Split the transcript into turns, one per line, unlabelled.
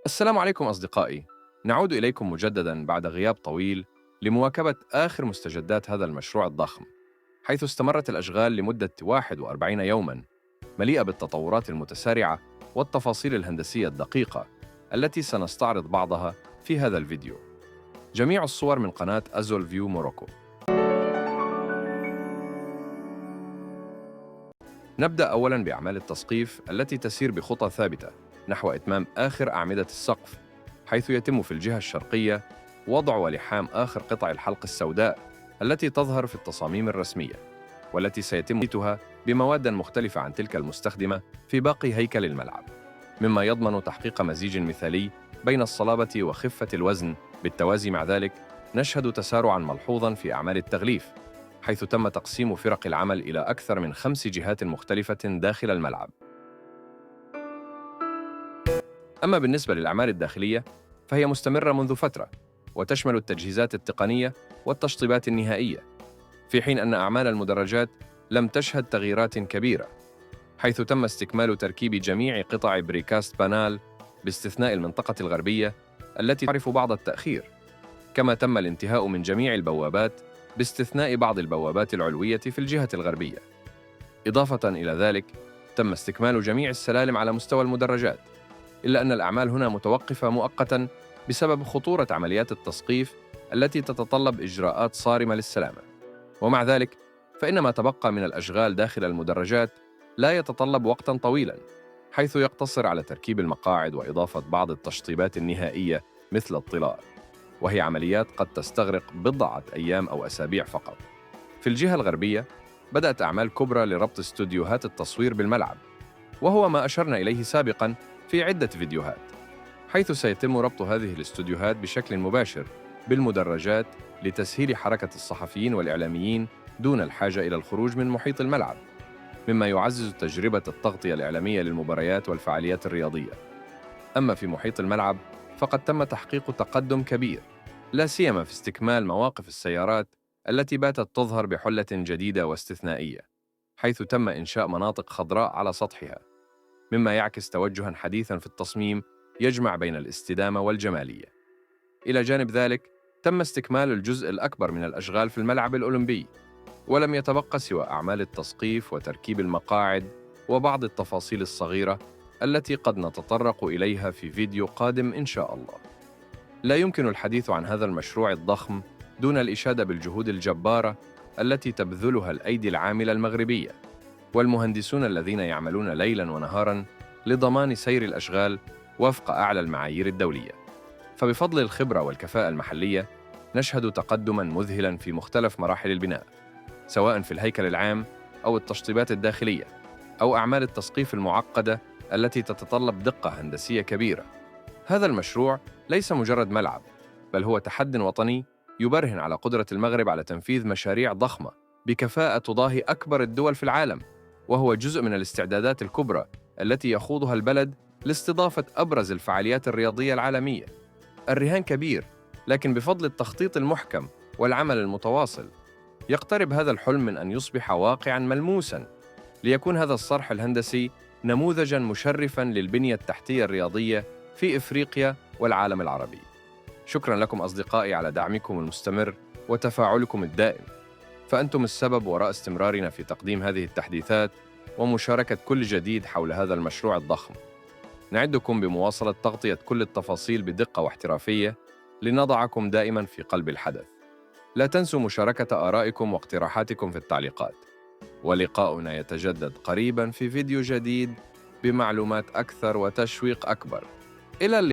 السلام عليكم أصدقائي. نعود إليكم مجددا بعد غياب طويل لمواكبة آخر مستجدات هذا المشروع الضخم، حيث استمرت الأشغال لمدة 41 يوما، مليئة بالتطورات المتسارعة والتفاصيل الهندسية الدقيقة التي سنستعرض بعضها في هذا الفيديو. جميع الصور من قناة أزول فيو موروكو. نبدأ أولا بأعمال التسقيف التي تسير بخطى ثابتة نحو إتمام آخر أعمدة السقف، حيث يتم في الجهة الشرقية وضع ولحام آخر قطع الحلق السوداء التي تظهر في التصاميم الرسمية، والتي سيتم تسويتها بمواد مختلفة عن تلك المستخدمة في باقي هيكل الملعب، مما يضمن تحقيق مزيج مثالي بين الصلابة وخفة الوزن. بالتوازي مع ذلك، نشهد تسارعاً ملحوظاً في أعمال التغليف، حيث تم تقسيم فرق العمل إلى أكثر من 5 جهات مختلفة داخل الملعب. أما بالنسبة للأعمال الداخلية فهي مستمرة منذ فترة، وتشمل التجهيزات التقنية والتشطيبات النهائية، في حين أن أعمال المدرجات لم تشهد تغييرات كبيرة، حيث تم استكمال تركيب جميع قطع بريكاست بانال باستثناء المنطقة الغربية التي تعرف بعض التأخير، كما تم الانتهاء من جميع البوابات باستثناء بعض البوابات العلوية في الجهة الغربية. إضافة إلى ذلك، تم استكمال جميع السلالم على مستوى المدرجات، إلا أن الأعمال هنا متوقفة مؤقتاً بسبب خطورة عمليات التسقيف التي تتطلب إجراءات صارمة للسلامة. ومع ذلك، فإن ما تبقى من الأشغال داخل المدرجات لا يتطلب وقتاً طويلاً، حيث يقتصر على تركيب المقاعد وإضافة بعض التشطيبات النهائية مثل الطلال، وهي عمليات قد تستغرق بضعة أيام أو أسابيع فقط. في الجهة الغربية، بدأت أعمال كبرى لربط استوديوهات التصوير بالملعب، وهو ما أشرنا إليه سابقاً في عدة فيديوهات، حيث سيتم ربط هذه الاستوديوهات بشكل مباشر بالمدرجات لتسهيل حركة الصحفيين والإعلاميين دون الحاجة إلى الخروج من محيط الملعب، مما يعزز تجربة التغطية الإعلامية للمباريات والفعاليات الرياضية. أما في محيط الملعب فقد تم تحقيق تقدم كبير، لا سيما في استكمال مواقف السيارات التي باتت تظهر بحلة جديدة واستثنائية، حيث تم إنشاء مناطق خضراء على سطحها، مما يعكس توجهاً حديثاً في التصميم يجمع بين الاستدامة والجمالية. إلى جانب ذلك، تم استكمال الجزء الأكبر من الأشغال في الملعب الأولمبي، ولم يتبقى سوى أعمال التسقيف وتركيب المقاعد وبعض التفاصيل الصغيرة التي قد نتطرق إليها في فيديو قادم إن شاء الله. لا يمكن الحديث عن هذا المشروع الضخم دون الإشادة بالجهود الجبارة التي تبذلها الأيدي العاملة المغربية والمهندسون الذين يعملون ليلاً ونهاراً لضمان سير الأشغال وفق أعلى المعايير الدولية. فبفضل الخبرة والكفاءة المحلية، نشهد تقدماً مذهلاً في مختلف مراحل البناء، سواء في الهيكل العام أو التشطيبات الداخلية أو أعمال التسقيف المعقدة التي تتطلب دقة هندسية كبيرة. هذا المشروع ليس مجرد ملعب، بل هو تحدٍ وطني يبرهن على قدرة المغرب على تنفيذ مشاريع ضخمة بكفاءة تضاهي أكبر الدول في العالم، وهو جزء من الاستعدادات الكبرى التي يخوضها البلد لاستضافة أبرز الفعاليات الرياضية العالمية. الرهان كبير، لكن بفضل التخطيط المحكم والعمل المتواصل، يقترب هذا الحلم من أن يصبح واقعاً ملموساً، ليكون هذا الصرح الهندسي نموذجاً مشرفاً للبنية التحتية الرياضية في إفريقيا والعالم العربي. شكراً لكم أصدقائي على دعمكم المستمر وتفاعلكم الدائم، فأنتم السبب وراء استمرارنا في تقديم هذه التحديثات ومشاركة كل جديد حول هذا المشروع الضخم. نعدكم بمواصلة تغطية كل التفاصيل بدقة واحترافية لنضعكم دائماً في قلب الحدث. لا تنسوا مشاركة آرائكم واقتراحاتكم في التعليقات، ولقاؤنا يتجدد قريباً في فيديو جديد بمعلومات أكثر وتشويق أكبر. إلى اللقاء.